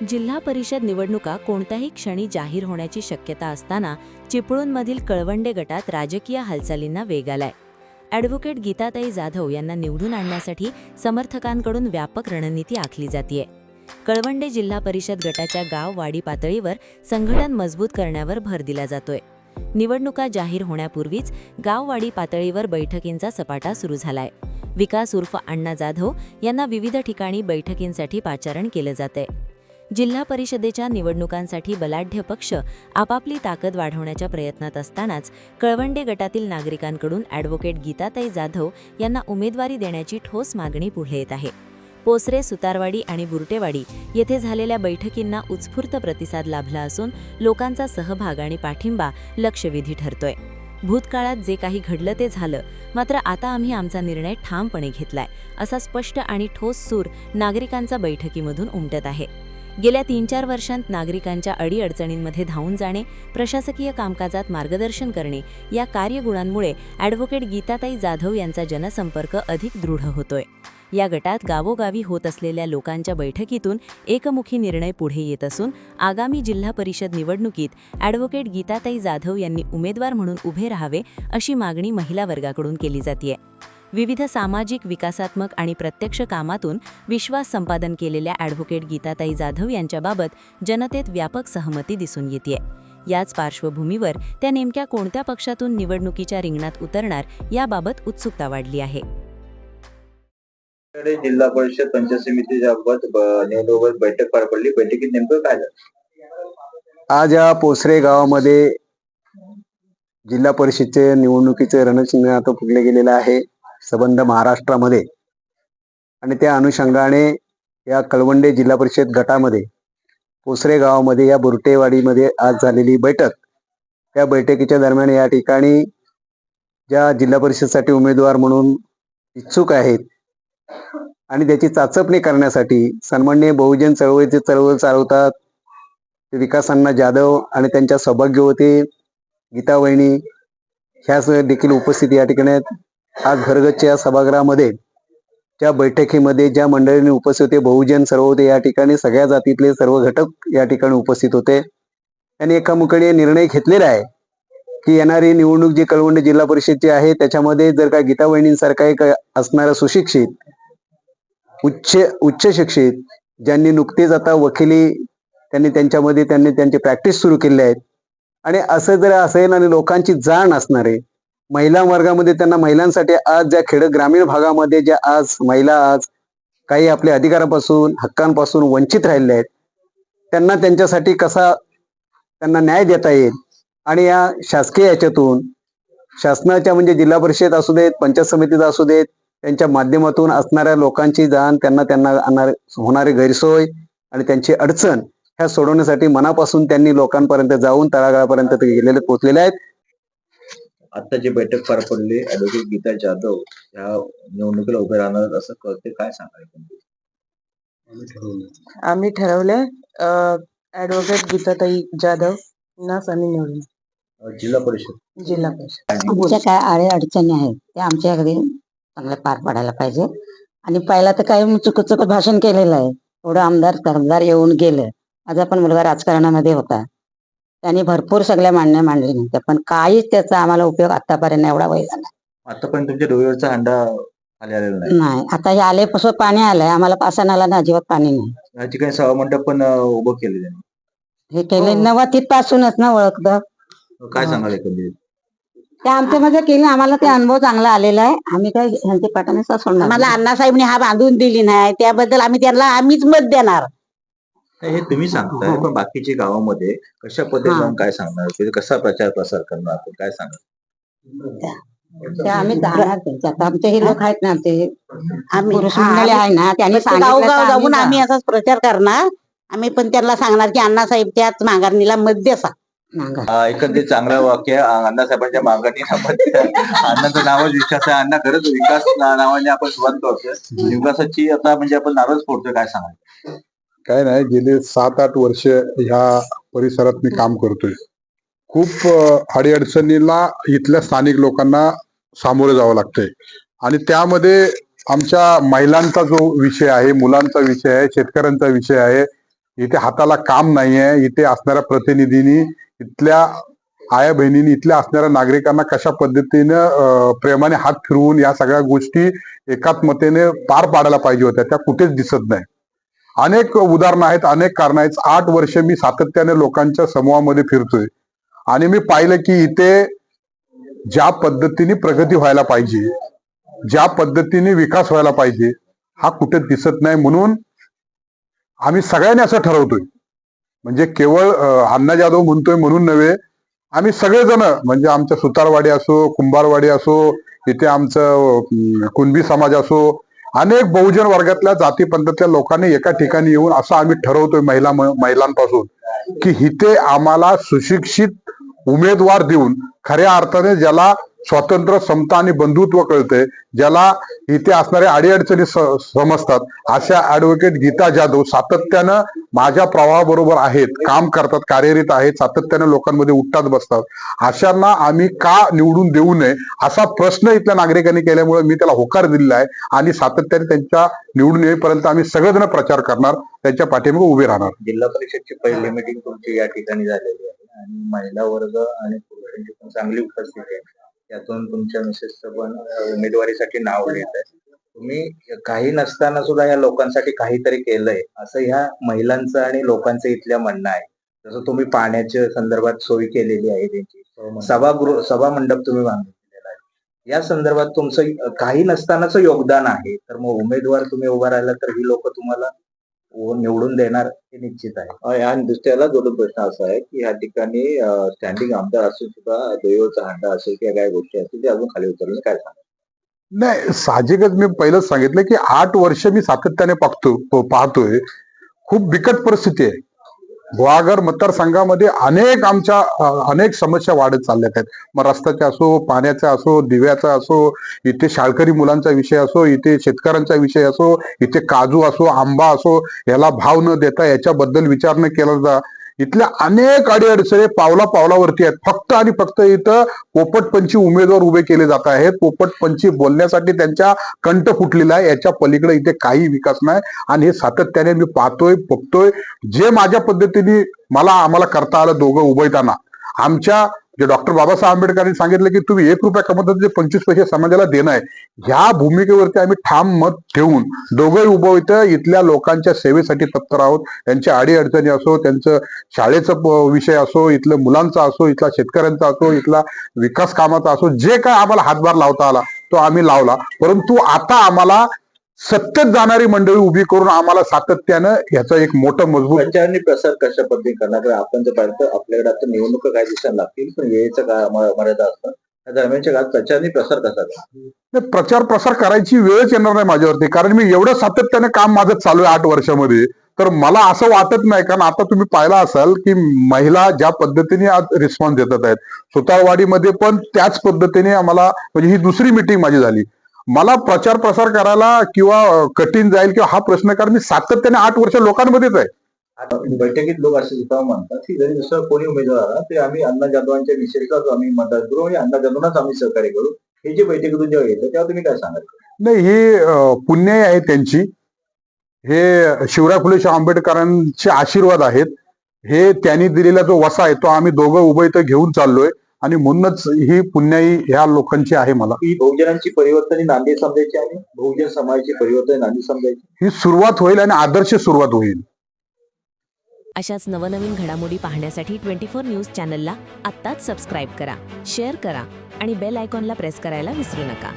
जिल्हा परिषद निवडणुका कोणत्याही क्षणी जाहीर होण्याची शक्यता असताना चिपळूणमधील कळवंडे गटात राजकीय हालचालींना वेग आलाय. ॲडव्होकेट गीताताई जाधव यांना निवडून आणण्यासाठी समर्थकांकडून व्यापक रणनीती आखली जातीये. कळवंडे जिल्हा परिषद गटाच्या गाव वाडी पातळीवर संघटन मजबूत करण्यावर भर दिला जातोय. निवडणुका जाहीर होण्यापूर्वीच गाववाडी पातळीवर बैठकींचा सपाटा सुरू झालाय. विकास उर्फ अण्णा जाधव यांना विविध ठिकाणी बैठकींसाठी पाचारण केलं जातंय. जिल्हा परिषदेच्या निवडणुकांसाठी बलाढ्य पक्ष आपापली ताकद वाढवण्याच्या प्रयत्नात असतानाच कळवंडे गटातील नागरिकांकडून ॲडव्होकेट गीताताई जाधव यांना उमेदवारी देण्याची ठोस मागणी पुढे येत आहे. पोसरे, सुतारवाडी आणि बुरटेवाडी येथे झालेल्या बैठकींना उत्स्फूर्त प्रतिसाद लाभला असून लोकांचा सहभाग आणि पाठिंबा लक्षवेधी ठरतोय. भूतकाळात जे काही घडलं ते झालं, मात्र आता आम्ही आमचा निर्णय ठामपणे घेतलाय, असा स्पष्ट आणि ठोस सूर नागरिकांचा बैठकीमधून उमटत आहे. गेल्या 3-4 वर्षांत नागरिकांच्या अडीअडचणींमध्ये धावून जाणे, प्रशासकीय कामकाजात मार्गदर्शन करणे या कार्यगुणांमुळे ॲडव्होकेट गीताताई जाधव यांचा जनसंपर्क अधिक दृढ होतोय. या गटात गावोगावी होत असलेल्या लोकांच्या बैठकीतून एकमुखी निर्णय पुढे येत असून आगामी जिल्हा परिषद निवडणुकीत ॲडव्होकेट गीताताई जाधव यांनी उमेदवार म्हणून उभे राहावे अशी मागणी महिला वर्गाकडून केली जातीये. विविध सामाजिक, विकासात्मक आणि प्रत्यक्ष कामातून विश्वास संपादन केलेल्या ॲडव्होकेट गीताताई जाधव यांच्याबाबत जनतेत व्यापक सहमती दिसून येतेय. याच पार्श्वभूमीवर त्या नेमक्या कोणत्या पक्षातून निवडणुकीच्या रिंगणात उतरणार याबाबत उत्सुकता वाढली आहे. जिल्हा परिषद पंचायत समितीच्या निवडणुकीत बैठक पार पडली. बैठकीत नेमकं काय झालं? आज या पोसरे गावामध्ये जिल्हा परिषदचे निवडणुकीचे रणशिंग आता फुगले गेलेलं आहे संबंध महाराष्ट्रामध्ये, आणि त्या अनुषंगाने या कळवंडे जिल्हा परिषद गटामध्ये पोसरे गावामध्ये या बुरटेवाडीमध्ये आज झालेली बैठक, त्या बैठकीच्या दरम्यान या ठिकाणी ज्या जिल्हा परिषदसाठी उमेदवार म्हणून इच्छुक आहेत आणि त्याची चाचपणी करण्यासाठी सन्माननीय बहुजन चळवळीचे चळवळ चालवतात विकास अण्णा जाधव आणि त्यांच्या सौभाग्य होते गीता वहिनी ह्याच देखील उपस्थित या ठिकाणी आहेत. आज घरगतच्या सभागृहामध्ये ज्या बैठकीमध्ये ज्या मंडळींनी उपस्थित होते, बहुजन सर्व होते, या ठिकाणी सगळ्या जातीतले सर्व घटक या ठिकाणी उपस्थित होते. त्यांनी एकामुखाने निर्णय घेतलेला आहे की येणारी निवडणूक जी कळवंडे जिल्हा परिषदची आहे त्याच्यामध्ये जर का गीता वहिनींसारखा एक असणारा सुशिक्षित, उच्च शिक्षित, ज्यांनी नुकतेच आता वकिली त्यांनी त्यांची प्रॅक्टिस सुरू केली आहे, आणि असं जर असेल आणि लोकांची जाण असणारे महिला वर्गामध्ये त्यांना महिलांसाठी आज ज्या ग्रामीण भागामध्ये ज्या आज महिला आज काही आपल्या अधिकारापासून हक्कांपासून वंचित राहिलेल्या आहेत, त्यांना त्यांच्यासाठी कसा त्यांना न्याय देता येईल आणि या शासकीय याच्यातून शासनाच्या म्हणजे जिल्हा परिषद असू देत, पंचायत समितीचा असू देत, त्यांच्या माध्यमातून असणाऱ्या लोकांची जाण त्यांना होणारी गैरसोय आणि त्यांची अडचण ह्या सोडवण्यासाठी मनापासून त्यांनी लोकांपर्यंत जाऊन तळागाळापर्यंत ते गेलेले पोहोचलेले आहेत. आता जी बैठक पार पडली, ॲडव्होकेट गीता जाधव ह्या निवडणुकीला उभे राहणार असं कळते, काय सांगायचं? आम्ही ठरवले ॲडव्होकेट गीताताई जाधव नाच आम्ही निवडून जिल्हा परिषद आमच्या काय आडे अडचणी आहेत त्या आमच्याकडे चांगल्या पार पाडायला पाहिजे. आणि पहिला तर काही चुकत भाषण केलेलं आहे, थोडं आमदार खासदार येऊन गेलं. माझा पण मुलगा राजकारणामध्ये होता, त्यांनी भरपूर सगळ्या मांडण्या मांडल्या नव्हत्या, पण काहीच त्याचा आम्हाला उपयोग आतापर्यंत एवढा वय झाला आतापर्यंत तुमच्या डोळ्याचा हंडा आलेला नाही. आता हे आलेपासून पाणी आलंय, आम्हाला पासानाला ना अजिबात पाणी नाही. या ठिकाणी सभामंडप पण उभं केले त्यांनी. हे केले नवतीत पासूनच ना ओळखतं. काय सांगाल एकंदरीत? ते आमच्यामध्ये केलं, आम्हाला ते अनुभव चांगला आलेला आहे. आम्ही काय ह्यांच्या पाठाने सोडणार. आम्हाला अण्णासाहेबने हा बांधून दिली नाही, त्याबद्दल आम्हीच मत देणार. हे तुम्ही सांगताय, पण बाकीच्या गावामध्ये कशा पद्धतीने काय सांगणार, कसा प्रचार प्रसार करणार, काय सांगणार? ते आम्ही जाणार त्यांच्यात. आमचे हे लोक आहेत ना, ते पुरुष मंडळी आहे ना, त्यांनी गावगाव जाऊन आम्ही असाच प्रचार करणार. आम्ही पण त्यांना सांगणार की अण्णासाहेब त्याच माघारणीला मत द्यासा. एकंदरीत चांगलं वाक्य. अण्णासाहेबांच्या मागणी अण्णाचं नावच विश्वास आहे. अण्णा खरंच विकास नावाने आपण सुरुवात करतोय, विकासाची आता म्हणजे आपण नारळ फोडतोय, काय सांगाल? काय नाही, गेले 7-8 वर्ष ह्या परिसरात मी काम करतोय. खूप अडीअडचणीला इथल्या स्थानिक लोकांना सामोरे जावं लागतंय, आणि त्यामध्ये आमच्या महिलांचा जो विषय आहे, मुलांचा विषय आहे, शेतकऱ्यांचा विषय आहे, इथे हाताला काम नाहीये, इथे असणाऱ्या प्रतिनिधींनी, इथल्या आया बहिणींनी, इथल्या असणाऱ्या नागरिकांना कशा पद्धतीनं प्रेमाने हात फिरवून या सगळ्या गोष्टी एकात्मतेने पार पाडायला पाहिजे होत्या, त्या कुठेच दिसत नाही. अनेक उदाहरणं आहेत, अनेक कारणं आहेत. 8 वर्ष मी सातत्याने लोकांच्या समूहामध्ये फिरतोय आणि मी पाहिलं की इथे ज्या पद्धतीने प्रगती व्हायला पाहिजे, ज्या पद्धतीने विकास व्हायला पाहिजे, हा कुठे दिसत नाही. म्हणून आम्ही सगळ्यांनी असं ठरवतोय, म्हणजे केवळ अण्णा जाधव म्हणतोय म्हणून नव्हे, आम्ही सगळेजण, म्हणजे आमच्या सुतारवाडी असो, कुंभारवाडी असो, इथे आमचं कुणबी समाज असो, अनेक बहुजन वर्गातल्या जातीपंथातल्या लोकांनी एका ठिकाणी येऊन असं आम्ही ठरवतोय महिलांपासून की इथे आम्हाला सुशिक्षित उमेदवार देऊन खऱ्या अर्थाने ज्याला स्वातंत्र्य, समता आणि बंधुत्व कळतंय, ज्याला इथे असणाऱ्या अडीअडचणी समजतात, अशा ऍडव्होकेट गीता जाधव सातत्यानं माझ्या प्रवाहाबरोबर आहेत, काम करतात, कार्यरत आहेत, सातत्याने लोकांमध्ये उठतात बसतात. अशांना आम्ही का निवडून देऊ नये असा प्रश्न इथल्या नागरिकांनी केल्यामुळे मी त्याला होकार दिलेला आहे आणि सातत्याने त्यांच्या निवडून येईपर्यंत आम्ही सगळेजण प्रचार करणार, त्यांच्या पाठीमागे उभे राहणार. जिल्हा परिषदची पहिली मीटिंग तुमची या ठिकाणी झालेली आहे आणि महिला वर्ग आणि पुरुषांची पण चांगली उपस्थिती आहे. यातून तुमच्या मिसेसचं पण उमेदवारीसाठी नाव येत आहे. तुम्ही काही नसताना सुद्धा या लोकांसाठी काहीतरी केलंय असं ह्या महिलांचं आणि लोकांचं इथल्या म्हणणं आहे. जसं तुम्ही पाण्याच्या संदर्भात सोय केलेली आहे, त्यांची सभा मंडप तुम्ही बांधून दिलेला आहे. या संदर्भात तुमचं काही नसतानाच योगदान आहे, तर मग उमेदवार तुम्ही उभा राहिला तर ही लोक तुम्हाला निवडून देणार हे निश्चित आहे. या दृष्ट्याला जोडून प्रश्न असा आहे की या ठिकाणी स्टँडिंग आमदार असून सुद्धा दैवचा हंडा असेल किंवा काय गोष्टी असतील ते अजून खाली उतरले, काय सांगा? नाही, साहजिकच मी पहिलंच सांगितलं की 8 वर्ष मी सातत्याने पाहतोय, खूप बिकट परिस्थिती आहे. गुहागर मतदारसंघामध्ये अनेक समस्या वाढत चालल्या आहेत. मग रस्त्याच्या असो, पाण्याचा असो, दिव्याचा असो, इथे शाळकरी मुलांचा विषय असो, इथे शेतकऱ्यांचा विषय असो, इथे काजू असो, आंबा असो, याला भाव न देता याच्याबद्दल विचार न केला जा. इथल्या अनेक अडीअडचणी पावलावरती आहेत. फक्त आणि फक्त इथं पोपटपंची उमेदवार उभे केले जात आहेत. पोपटपंची बोलण्यासाठी त्यांच्या कंठ फुटलेला आहे. याच्या पलीकडे इथे काही विकास नाही आणि हे सातत्याने मी पाहतोय, बघतोय. जे माझ्या पद्धतीने आम्हाला करता आलं दोघं उभयताना, आमच्या जे डॉक्टर बाबासाहेब आंबेडकरांनी सांगितलं की तुम्ही 1 रुपया कमवतात जे 25 पैसे समाजाला देणं आहे, ह्या भूमिकेवरती आम्ही ठाम मत ठेवून दोघंही उभं इथल्या लोकांच्या सेवेसाठी तत्पर आहोत. त्यांच्या अडीअडचणी असो, त्यांचं शाळेचं विषय असो, इथल्या मुलांचा असो, इथला शेतकऱ्यांचा असो, इथला विकास कामाचा असो, जे काय आम्हाला हातभार लावता आला तो आम्ही लावला. परंतु आता आम्हाला सत्तेत जाणारी मंडळी उभी करून आम्हाला सातत्यानं ह्याचं एक मोठं मजबूत प्रचार आणि प्रसार कशा पद्धतीने करणार? आपण जर पाहिलं आपल्याकडे आता निवडणुका काही दिवसांना लागतील, पण वेळेचा मर्यादा असतात. त्या दरम्यानच्या काळात प्रचार आणि प्रसार कसा करणार? प्रचार प्रसार करायची वेळच येणार नाही माझ्यावरती, कारण मी एवढं सातत्याने काम माझं चालू आहे 8 वर्षामध्ये. तर मला असं वाटत नाही, कारण आता तुम्ही पाहिला असाल की महिला ज्या पद्धतीने आज रिस्पॉन्स देतात आहेत, सुतारवाडीमध्ये पण त्याच पद्धतीने आम्हाला, म्हणजे ही दुसरी मिटिंग माझी झाली. मला प्रचार प्रसार करायला किंवा कठीण जाईल किंवा हा प्रश्न, कारण मी सातत्याने 8 वर्ष लोकांमध्येच आहे. बैठकीत लोक असे सुद्धा म्हणतात की जरी दुसरा कोणी उमेदवार आला ते आम्ही अण्णा जाधवांच्या विषयीचाच आम्ही मतदान करू आणि अण्णा जाधवांनाच आम्ही सहकार्य करू. हे जे बैठकीतून जेव्हा येतं तेव्हा तुम्ही काय सांगाल? नाही, हे पुण्य आहे त्यांची, हे शिवराय फुले शाहू आंबेडकरांचे आशीर्वाद आहेत. हे त्यांनी दिलेला जो वसा आहे तो आम्ही दोघं उभं इथं घेऊन चाललोय आणि म्हणूनच ही पुण्याई ह्या लोकांची आहे. मला ही बहुजनांची परिवर्तन नांदी समजायची आणि बहुजन समाजाची परिवर्तन नांदी समजायची. ही सुरुवात होईल आणि आदर्श सुरुवात होईल. अशाच नवनवीन घडामोडी पाहण्यासाठी 24 न्यूज चॅनलला आत्ताच सबस्क्राईब करा, शेअर करा आणि बेल आयकॉनला प्रेस करायला विसरू नका.